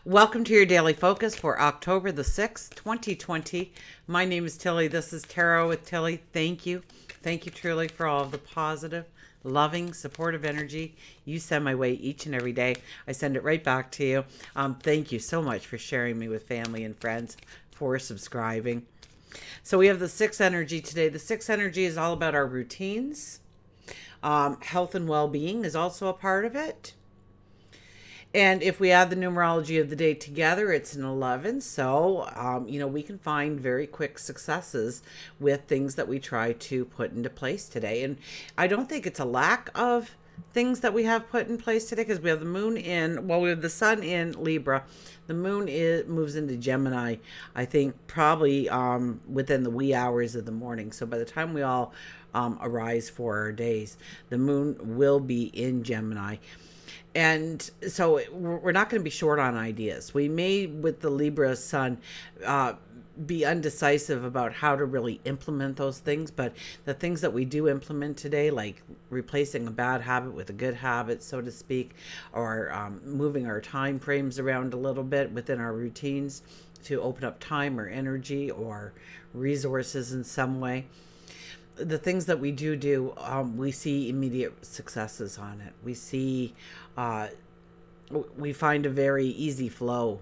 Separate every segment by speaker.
Speaker 1: Welcome to your daily focus for October the 6th, 2020. My name is Tilly. This is Tarot with Tilly. Thank you. Thank you truly for all of the positive, loving, supportive energy you send my way each and every day. I send it right back to you. Thank you so much for sharing me with family and friends, for subscribing. So we have the sixth energy today. The sixth energy is all about our routines. Health and well-being is also a part of it. And if we add the numerology of the day together, it's an 11. So, we can find very quick successes with things that we try to put into place today. And I don't think it's a lack of things that we have put in place today, because we have the moon we have the sun in Libra. The moon moves into Gemini, I think probably within the wee hours of the morning. So by the time we all arise for our days, the moon will be in Gemini. And so we're not going to be short on ideas. We may, with the Libra sun, be undecisive about how to really implement those things. But the things that we do implement today, like replacing a bad habit with a good habit, so to speak, or moving our time frames around a little bit within our routines to open up time or energy or resources in some way. The things that we do, we see immediate successes on it. We find a very easy flow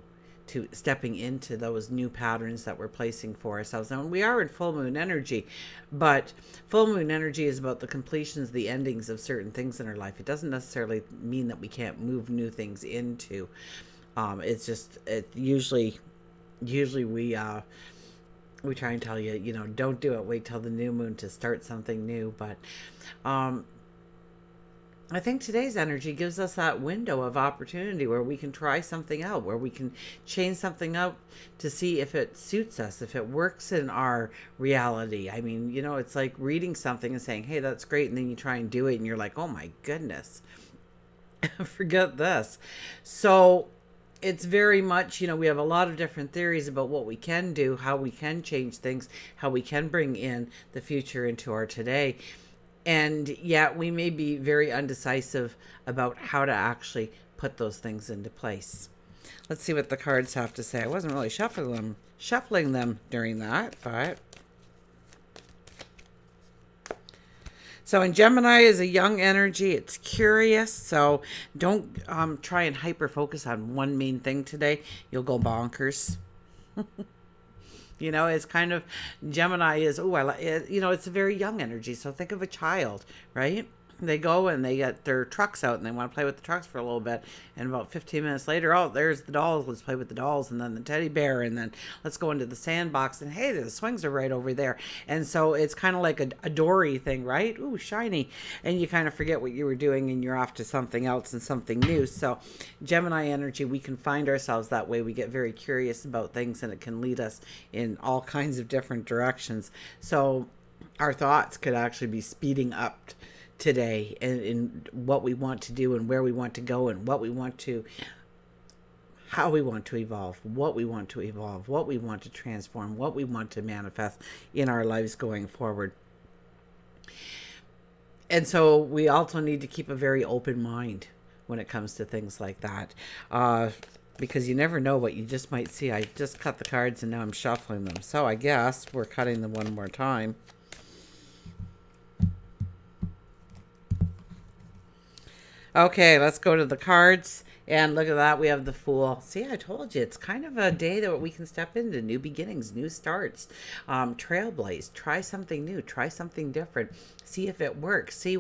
Speaker 1: to stepping into those new patterns that we're placing for ourselves. Now, we are in full moon energy, but full moon energy is about the completions, the endings of certain things in our life. It doesn't necessarily mean that we can't move new things into. It's just, usually we try and tell you, don't do it. Wait till the new moon to start something new. But I think today's energy gives us that window of opportunity where we can try something out, where we can change something out to see if it suits us, if it works in our reality. I mean, it's like reading something and saying, hey, that's great. And then you try and do it and you're like, oh my goodness, forget this. So it's very much, we have a lot of different theories about what we can do, how we can change things, how we can bring in the future into our today. And yet we may be very undecisive about how to actually put those things into place. Let's see what the cards have to say. I wasn't really shuffling them during that, but... So in Gemini is a young energy. It's curious. So don't try and hyper focus on one main thing today. You'll go bonkers. It's kind of, Gemini is, it's a very young energy. So think of a child, right? They go and they get their trucks out and they want to play with the trucks for a little bit. And about 15 minutes later, oh, there's the dolls. Let's play with the dolls. And then the teddy bear. And then let's go into the sandbox. And hey, the swings are right over there. And so it's kind of like a Dory thing, right? Ooh, shiny. And you kind of forget what you were doing and you're off to something else and something new. So Gemini energy, we can find ourselves that way. We get very curious about things and it can lead us in all kinds of different directions. So our thoughts could actually be speeding up today in what we want to do and where we want to go and how we want to evolve, what we want to transform, what we want to manifest in our lives going forward. And so we also need to keep a very open mind when it comes to things like that, because you never know what you just might see. I just cut the cards and now I'm shuffling them, so I guess we're cutting them one more time. Okay, let's go to the cards. And look at that, we have the Fool. See, I told you, it's kind of a day that we can step into new beginnings, new starts, trailblaze, try something new, try something different, see if it works, see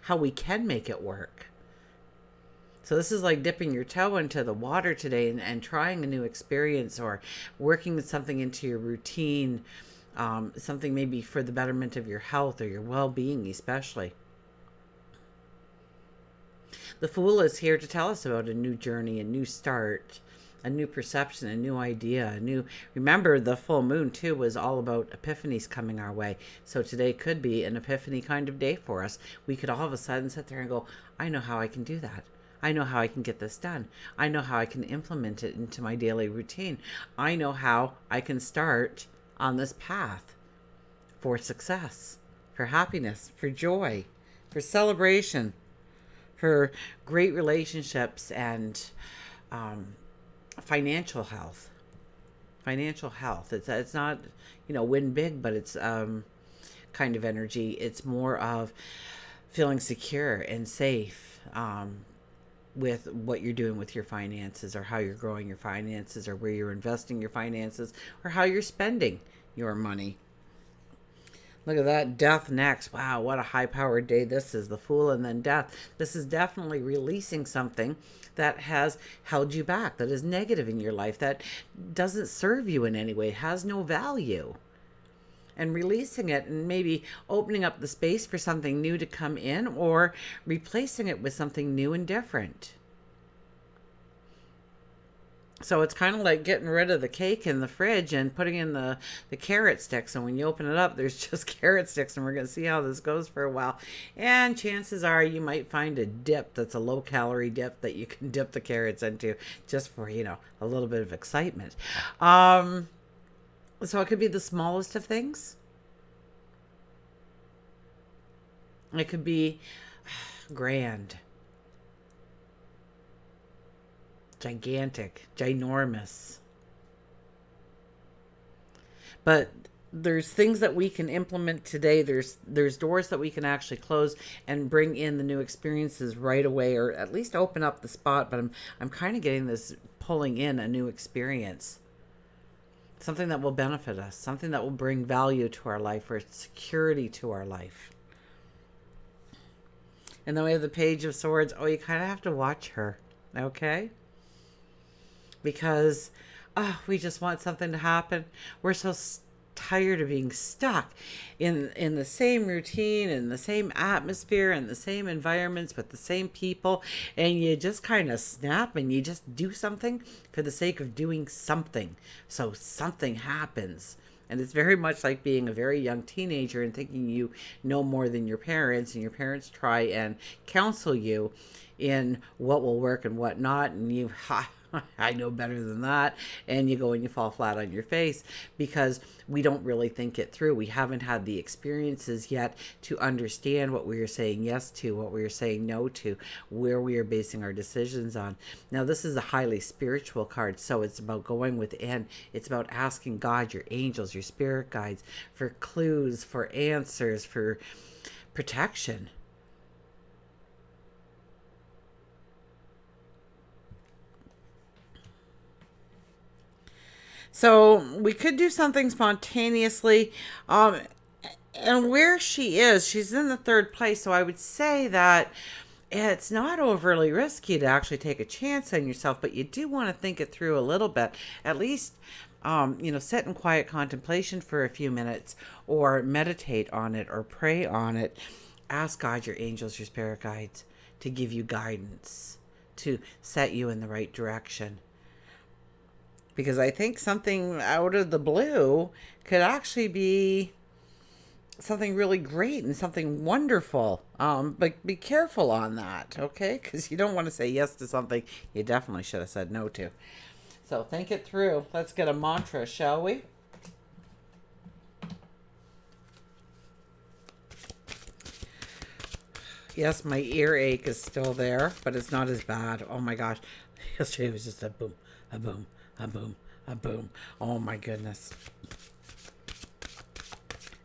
Speaker 1: how we can make it work. So this is like dipping your toe into the water today and trying a new experience or working something into your routine, something maybe for the betterment of your health or your well-being especially. The Fool is here to tell us about a new journey, a new start, a new perception, a new idea, remember the full moon too was all about epiphanies coming our way. So today could be an epiphany kind of day for us. We could all of a sudden sit there and go, I know how I can do that. I know how I can get this done. I know how I can implement it into my daily routine. I know how I can start on this path for success, for happiness, for joy, for celebration, for great relationships and financial health. Financial health. It's not, win big, but it's kind of energy. It's more of feeling secure and safe with what you're doing with your finances, or how you're growing your finances, or where you're investing your finances, or how you're spending your money. Look at that. Death next. Wow, what a high-powered day this is. The Fool and then Death. This is definitely releasing something that has held you back, that is negative in your life, that doesn't serve you in any way, has no value. And releasing it, and maybe opening up the space for something new to come in, or replacing it with something new and different. So it's kind of like getting rid of the cake in the fridge and putting in the carrot sticks. And when you open it up, there's just carrot sticks. And we're going to see how this goes for a while. And chances are you might find a dip that's a low-calorie dip that you can dip the carrots into, just for, a little bit of excitement. So it could be the smallest of things. It could be grand. Gigantic, ginormous. But there's things that we can implement today. There's doors that we can actually close and bring in the new experiences right away, or at least open up the spot. But I'm kind of getting this pulling in a new experience. Something that will benefit us, something that will bring value to our life, or security to our life. And then we have the Page of Swords. Oh, you kind of have to watch her, okay? Because we just want something to happen. We're so tired of being stuck in the same routine, in the same atmosphere, in the same environments, with the same people, and you just kind of snap and you just do something for the sake of doing something, so something happens. And it's very much like being a very young teenager and thinking you know more than your parents, and your parents try and counsel you in what will work and what not, and you I know better than that, and you go and you fall flat on your face, because we don't really think it through. We haven't had the experiences yet to understand what we are saying yes to, what we are saying no to, where we are basing our decisions on. Now, this is a highly spiritual card, so it's about going within. It's about asking God, your angels, your spirit guides, for clues, for answers, for protection. So we could do something spontaneously. And where she is, she's in the third place. So I would say that it's not overly risky to actually take a chance on yourself, but you do want to think it through a little bit. At least, sit in quiet contemplation for a few minutes, or meditate on it, or pray on it. Ask God, your angels, your spirit guides, to give you guidance, to set you in the right direction. Because I think something out of the blue could actually be something really great and something wonderful. But be careful on that, okay? Because you don't want to say yes to something you definitely should have said no to. So think it through. Let's get a mantra, shall we? Yes, my earache is still there, but it's not as bad. Oh my gosh. Yesterday was just a boom, a boom, a boom, a boom. Oh my goodness.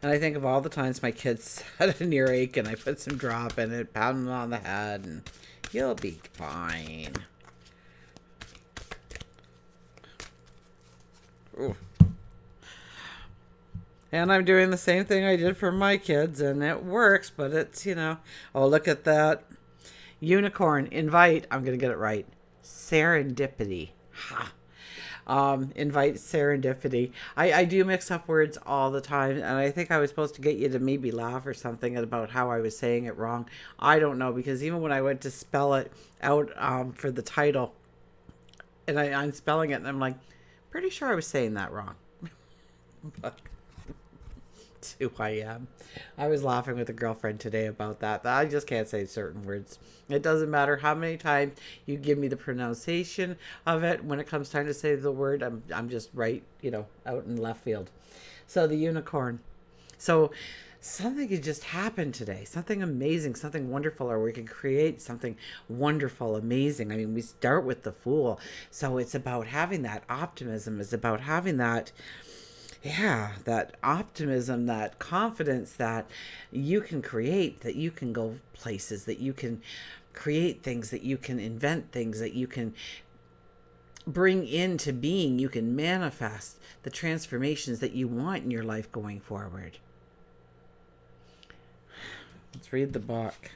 Speaker 1: And I think of all the times my kids had an earache and I put some drop in it, pound them on the head, and you'll be fine. Ooh. And I'm doing the same thing I did for my kids, and it works, but it's, oh, look at that. Unicorn, invite, I'm going to get it right. Serendipity. Ha. Invite serendipity. I do mix up words all the time, and I think I was supposed to get you to maybe laugh or something about how I was saying it wrong. I don't know, because even when I went to spell it out for the title, and I'm spelling it, and I'm like, pretty sure I was saying that wrong. But it's who I am. I was laughing with a girlfriend today about that. I just can't say certain words. It doesn't matter how many times you give me the pronunciation of it. When it comes time to say the word, I'm just right, out in left field. So the unicorn. So something could just happen today, something amazing, something wonderful, or we can create something wonderful, amazing. I mean, we start with the Fool, so it's about having that optimism. It's about having that, yeah, that optimism, that confidence that you can create, that you can go places, that you can create things, that you can invent things, that you can bring into being, you can manifest the transformations that you want in your life going forward. Let's read the book.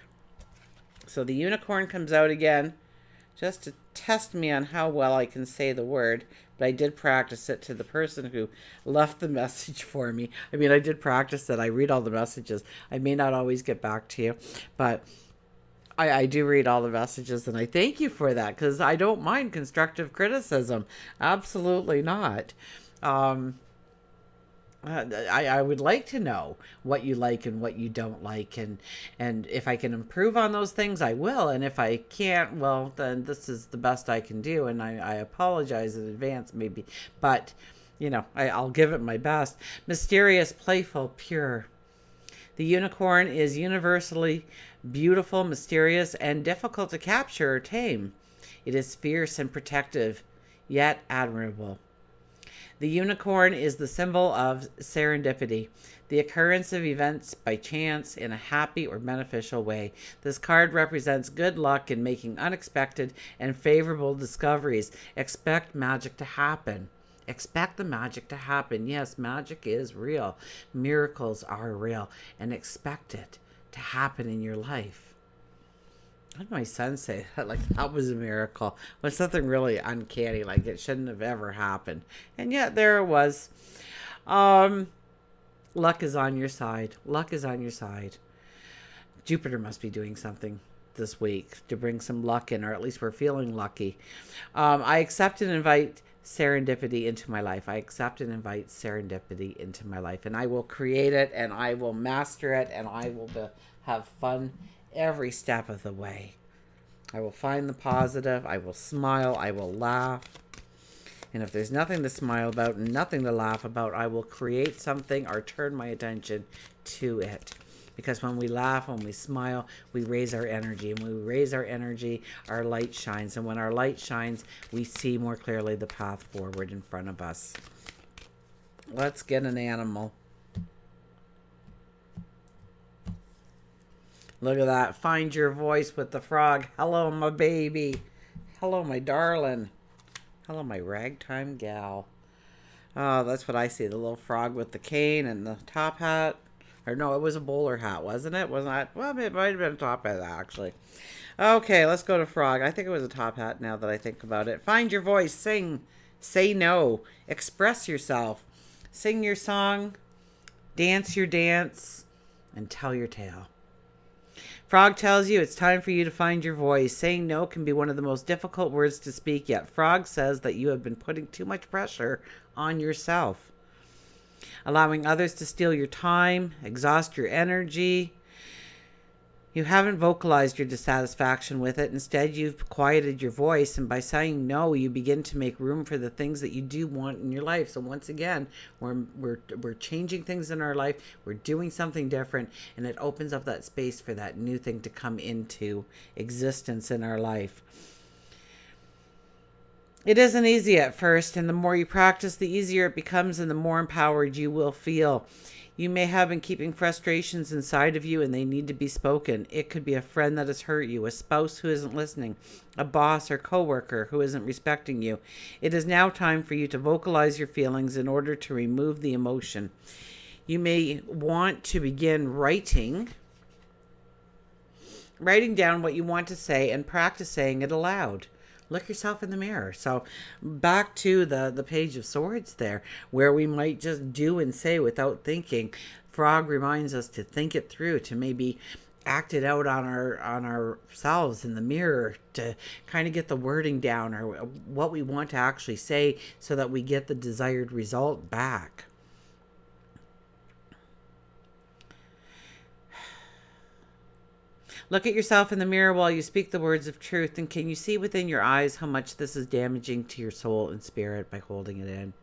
Speaker 1: So the unicorn comes out again just to test me on how well I can say the word. But I did practice it to the person who left the message for me. I mean, I did practice it. I read all the messages. I may not always get back to you, but I do read all the messages, and I thank you for that, because I don't mind constructive criticism. Absolutely not. I would like to know what you like and what you don't like, and if I can improve on those things, I will, and if I can't, well, then this is the best I can do, and I apologize in advance maybe, but you know, I'll give it my best. Mysterious, playful, pure. The unicorn is universally beautiful, mysterious, and difficult to capture or tame. It is fierce and protective, yet admirable. The unicorn is the symbol of serendipity, the occurrence of events by chance in a happy or beneficial way. This card represents good luck in making unexpected and favorable discoveries. Expect magic to happen. Expect the magic to happen. Yes, magic is real. Miracles are real. And expect it to happen in your life. How did my son say that? Like, that was a miracle. It was something really uncanny. Like, it shouldn't have ever happened. And yet, there it was. Luck is on your side. Luck is on your side. Jupiter must be doing something this week to bring some luck in, or at least we're feeling lucky. I accept and invite serendipity into my life. I accept and invite serendipity into my life, and I will create it, and I will master it, and I will have fun every step of the way. I will find the positive. I will smile. I will laugh. And if there's nothing to smile about and nothing to laugh about, I will create something or turn my attention to it. Because when we laugh, when we smile, we raise our energy. And when we raise our energy, our light shines. And when our light shines, we see more clearly the path forward in front of us. Let's get an animal. Look at that. Find your voice with the frog. Hello, my baby. Hello, my darling. Hello, my ragtime gal. Oh, that's what I see. The little frog with the cane and the top hat. Or no, it was a bowler hat, wasn't it? Wasn't that? Well, it might have been a top hat, actually. Okay, let's go to frog. I think it was a top hat now that I think about it. Find your voice. Sing. Say no. Express yourself. Sing your song. Dance your dance. And tell your tale. Frog tells you it's time for you to find your voice. Saying no can be one of the most difficult words to speak, yet Frog says that you have been putting too much pressure on yourself, allowing others to steal your time, exhaust your energy. You haven't vocalized your dissatisfaction with it. Instead, you've quieted your voice, and by saying no, you begin to make room for the things that you do want in your life. So once again, we're changing things in our life. We're doing something different, and it opens up that space for that new thing to come into existence in our life. It isn't easy at first, and the more you practice, the easier it becomes, and the more empowered you will feel. You may have been keeping frustrations inside of you, and they need to be spoken. It could be a friend that has hurt you, a spouse who isn't listening, a boss or coworker who isn't respecting you. It is now time for you to vocalize your feelings in order to remove the emotion. You may want to begin writing down what you want to say and practice saying it aloud. Look yourself in the mirror. So back to the Page of Swords there, where we might just do and say without thinking. Frog reminds us to think it through, to maybe act it out on ourselves in the mirror, to kind of get the wording down or what we want to actually say so that we get the desired result back. Look at yourself in the mirror while you speak the words of truth, and can you see within your eyes how much this is damaging to your soul and spirit by holding it in?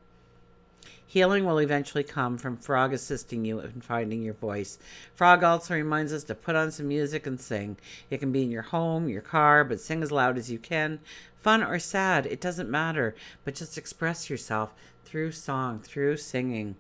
Speaker 1: Healing will eventually come from frog assisting you in finding your voice. Frog also reminds us to put on some music and sing. It can be in your home, your car, but sing as loud as you can. Fun or sad, it doesn't matter, but just express yourself through song, through singing.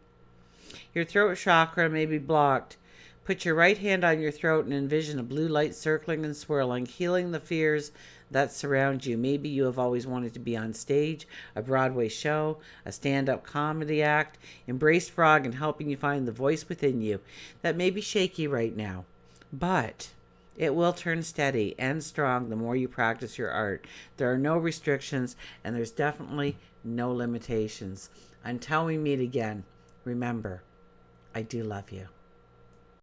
Speaker 1: Your throat chakra may be blocked. Put your right hand on your throat and envision a blue light circling and swirling, healing the fears that surround you. Maybe you have always wanted to be on stage, a Broadway show, a stand-up comedy act. Embrace frog in helping you find the voice within you that may be shaky right now. But it will turn steady and strong the more you practice your art. There are no restrictions, and there's definitely no limitations. Until we meet again, remember, I do love you.